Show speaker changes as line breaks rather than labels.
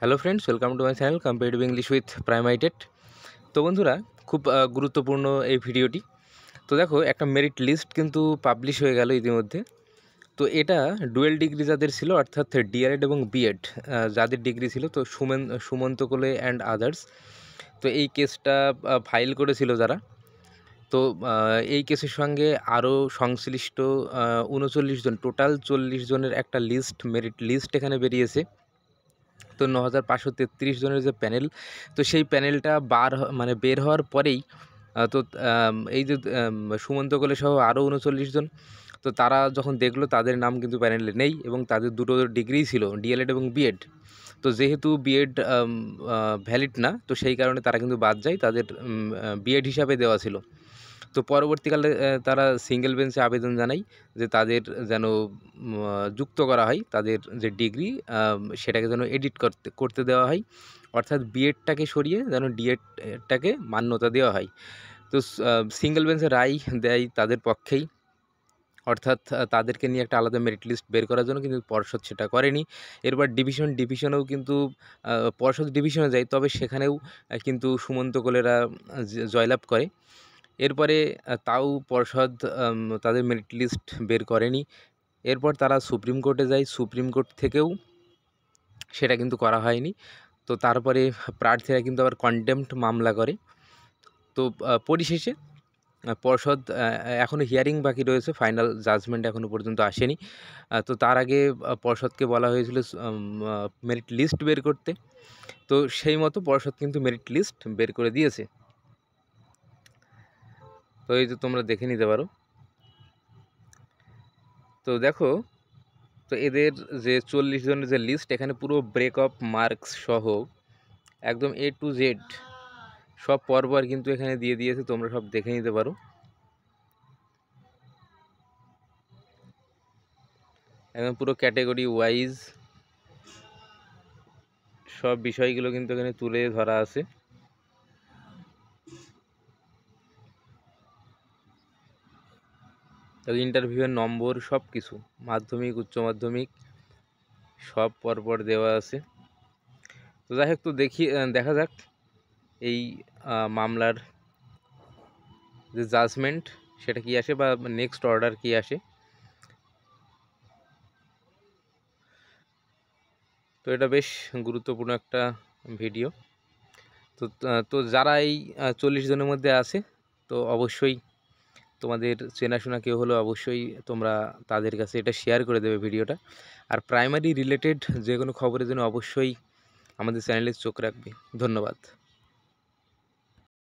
Hello friends, welcome to my channel competitive English with প্রাইমাইটেড। তো বন্ধুরা, খুব গুরুত্বপূর্ণ এই ভিডিওটি। তো দেখো, একটা মেরিট লিস্ট কিন্তু পাবলিশ হয়ে গেল ইতিমধ্যে। তো এটা ডুয়েল ডিগ্রি যাদের ছিল, অর্থাৎ ডিএলএড এবং বিএড যাদের ডিগ্রি ছিল, তো সুমন্ত কোলে অ্যান্ড আদার্স, তো এই কেসটা ফাইল করেছিল যারা। তো এই কেসের সঙ্গে আরও সংশ্লিষ্ট 39 জন, টোটাল 40 জনের একটা লিস্ট, মেরিট লিস্ট এখানে বেরিয়েছে। তো ৯,৫৩৩ জনের যে প্যানেল, তো সেই প্যানেলটা বের হওয়ার পরেই তো এই যে সুমন্ত কোলে সহ আরও 39 জন, তো তারা যখন দেখলো তাদের নাম কিন্তু প্যানেলে নেই এবং তাদের দুটো ডিগ্রি ছিল, ডিএলএড এবং বিএড। তো যেহেতু বিএড ভ্যালিড না, তো সেই কারণে তারা কিন্তু বাদ যায়, তাদের বিএড হিসাবে দেওয়া ছিল। তো পরবর্তীকালে তারা সিঙ্গেল বেঞ্চে আবেদন জানায় যে তাদের যেন যুক্ত করা হয়, তাদের যে ডিগ্রি সেটাকে যেন এডিট করতে দেওয়া হয়, অর্থাৎ বিএডটাকে সরিয়ে যেন ডিএডটাকে মান্যতা দেওয়া হয়। তো সিঙ্গেল বেঞ্চে রায় দেয় তাদের পক্ষেই, অর্থাৎ তাদেরকে নিয়ে একটা আলাদা মেরিট লিস্ট বের করার জন্য, কিন্তু পর্ষদ সেটা করেনি। এরপর ডিভিশনেও কিন্তু পর্ষদ ডিভিশনে যায়, তবে সেখানেও কিন্তু সুমন্ত কোলেরা জয়লাভ করে। এরপরে তাও পর্ষদ তাদের মেরিট লিস্ট বের করেনি। এরপর তারা সুপ্রিম কোর্টে যায়, সুপ্রিম কোর্ট থেকেও সেটা কিন্তু করা হয়নি। তো তারপরে প্রার্থীরা কিন্তু আবার কন্টেম্পট মামলা করে। তো পরিশেষে পর্ষদ এখনও হিয়ারিং বাকি রয়েছে, ফাইনাল জাজমেন্ট এখনও পর্যন্ত আসেনি। তো তার আগে পর্ষদকে বলা হয়েছিল মেরিট লিস্ট বের করতে। তো সেই মতো পর্ষদ কিন্তু মেরিট লিস্ট বের করে দিয়েছে। তো এই যে তোমরা দেখে নিতে পারো। তো দেখো, তো এদের যে 40 জনের যে লিস্ট, এখানে পুরো ব্রেকআপ মার্কস সহ একদম A to Z সব পরপর কিন্তু এখানে দিয়ে দিয়েছে, তোমরা সব দেখে নিতে পারো। একদম পুরো ক্যাটাগরি ওয়াইজ সব বিষয়গুলো কিন্তু এখানে তুলে ধরা আছে। ইন্টারভিউয়ের নম্বর সব কিছু, মাধ্যমিক, উচ্চ মাধ্যমিক সব পরপর দেওয়া আছে। তো যাই হোক, তো দেখা যাক এই মামলার যে জাজমেন্ট সেটা কি আসে, বা নেক্সট অর্ডার কি আসে। তো এটা বেশ গুরুত্বপূর্ণ একটা ভিডিও। তো তো যারা এই 40 জনের মধ্যে আছে, তো অবশ্যই তোমাদের চেনাশোনা কেউ হলেও অবশ্যই তোমরা তাদের কাছে এটা শেয়ার করে দেবে ভিডিওটা। আর প্রাইমারি রিলেটেড যে কোনো খবরের জন্য অবশ্যই আমাদের চ্যানেলে চোখ রাখবে। ধন্যবাদ।